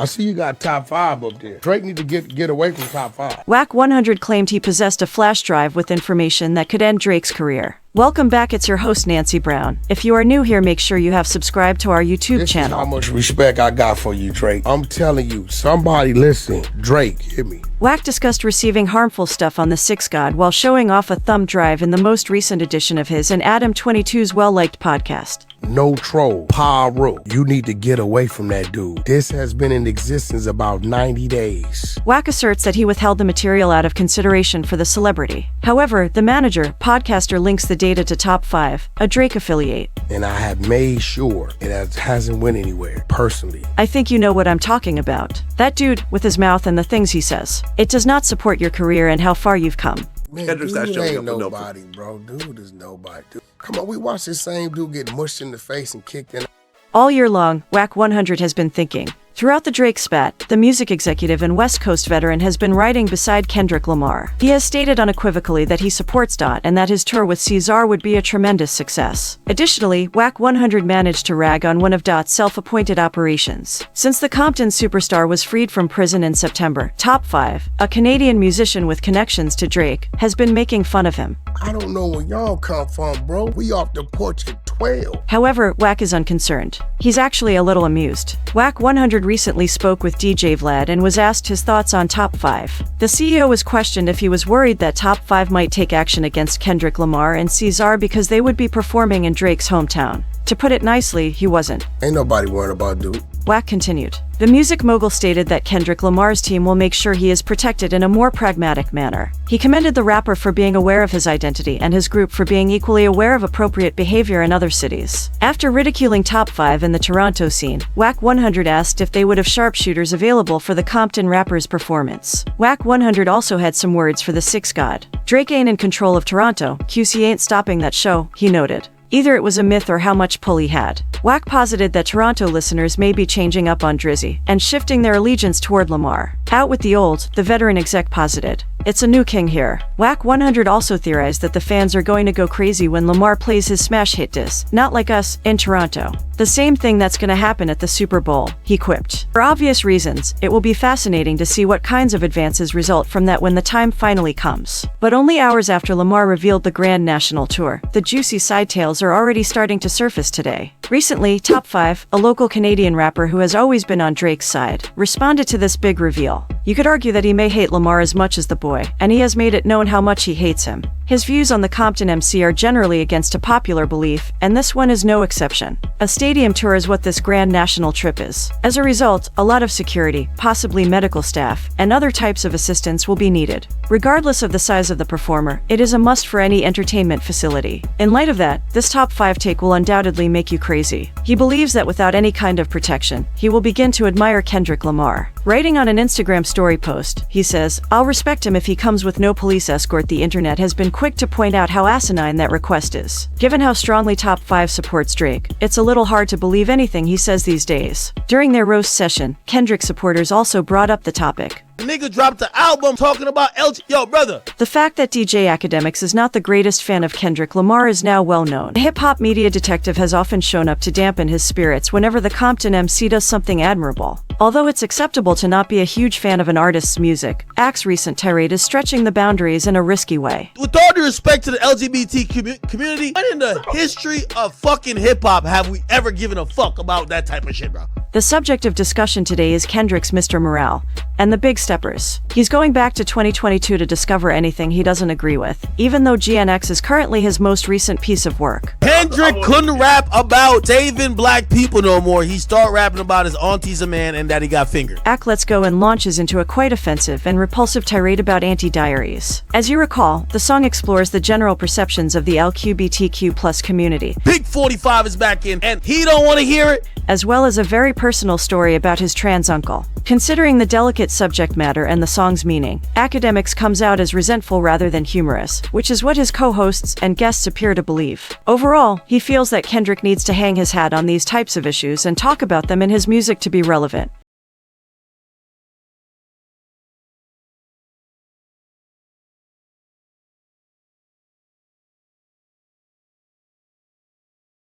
I see you got top 5 up there. Drake need to get away from top 5. Wack 100 claimed he possessed a flash drive with information that could end Drake's career. Welcome back, it's your host Nancy Brown. If you are new here, make sure you have subscribed to our YouTube channel. This is how much respect I got for you, Drake. I'm telling you, somebody listen. Drake, hear me. Wack discussed receiving harmful stuff on the Six God while showing off a thumb drive in the most recent edition of his and Adam 22's well-liked podcast. No troll, Pyro. You need to get away from that dude. This has been in existence about 90 days. Wack asserts that he withheld the material out of consideration for the celebrity. However, the manager, podcaster links the data to Top 5, a Drake affiliate. And I have made sure it hasn't went anywhere, personally. I think you know what I'm talking about. That dude, with his mouth and the things he says. It does not support your career and how far you've come. Man, dude ain't nobody, bro. Dude is nobody. Dude. Come on, we watched this same dude get mushed in the face and kicked in. All year long, Wack 100 has been thinking. Throughout the Drake spat, the music executive and West Coast veteran has been riding beside Kendrick Lamar. He has stated unequivocally that he supports Dot and that his tour with Caesar would be a tremendous success. Additionally, Wack 100 managed to rag on one of Dot's self-appointed operations. Since the Compton superstar was freed from prison in September, Top 5, a Canadian musician with connections to Drake, has been making fun of him. I don't know where y'all come from, bro. We off the porch at 12. However, Wack is unconcerned. He's actually a little amused. Wack 100 recently spoke with DJ Vlad and was asked his thoughts on Top 5. The CEO was questioned if he was worried that Top 5 might take action against Kendrick Lamar and Caesar because they would be performing in Drake's hometown. To put it nicely, he wasn't. Ain't nobody worried about dude. Wack continued. The music mogul stated that Kendrick Lamar's team will make sure he is protected in a more pragmatic manner. He commended the rapper for being aware of his identity and his group for being equally aware of appropriate behavior in other cities. After ridiculing Top 5 in the Toronto scene, Wack 100 asked if they would have sharpshooters available for the Compton rapper's performance. Wack 100 also had some words for the Six God. Drake ain't in control of Toronto, QC ain't stopping that show, he noted. Either it was a myth or how much pull he had. Wack posited that Toronto listeners may be changing up on Drizzy and shifting their allegiance toward Lamar. Out with the old, the veteran exec posited. It's a new king here. Wack 100 also theorized that the fans are going to go crazy when Lamar plays his smash hit diss, not like us, in Toronto. The same thing that's gonna happen at the Super Bowl, he quipped. For obvious reasons, it will be fascinating to see what kinds of advances result from that when the time finally comes. But only hours after Lamar revealed the Grand National Tour, the juicy side tales are already starting to surface today. Recently, Top 5, a local Canadian rapper who has always been on Drake's side, responded to this big reveal. You could argue that he may hate Lamar as much as the boy, and he has made it known how much he hates him. His views on the Compton MC are generally against a popular belief, and this one is no exception. A stadium tour is what this grand national trip is. As a result, a lot of security, possibly medical staff, and other types of assistance will be needed. Regardless of the size of the performer, it is a must for any entertainment facility. In light of that, this Top 5 take will undoubtedly make you crazy. He believes that without any kind of protection, he will begin to admire Kendrick Lamar. Writing on an Instagram story post, he says, "I'll respect him if he comes with no police escort." The internet has been quick to point out how asinine that request is. Given how strongly Top 5 supports Drake, it's a little hard to believe anything he says these days. During their roast session, Kendrick supporters also brought up the topic. The nigga dropped the album talking about Yo, brother. The fact that DJ Academics is not the greatest fan of Kendrick Lamar is now well known. The hip-hop media detective has often shown up to dampen his spirits whenever the Compton MC does something admirable. Although it's acceptable to not be a huge fan of an artist's music, Act's recent tirade is stretching the boundaries in a risky way. With all due respect to the LGBT community, when in the history of fucking hip-hop have we ever given a fuck about that type of shit, bro? The subject of discussion today is Kendrick's Mr. Morale and the Big Steppers. He's going back to 2022 to discover anything he doesn't agree with, even though GNX is currently his most recent piece of work. Kendrick couldn't rap about saving black people no more. He started rapping about his auntie's a man and that he got fingered. Act Let's Go and launches into a quite offensive and repulsive tirade about anti-diaries. As you recall, the song explores the general perceptions of the LGBTQ+ community. Big 45 is back in and he don't want to hear it. As well as a very personal story about his trans uncle. Considering the delicate subject matter and the song's meaning, Academics comes out as resentful rather than humorous, which is what his co-hosts and guests appear to believe. Overall, he feels that Kendrick needs to hang his hat on these types of issues and talk about them in his music to be relevant.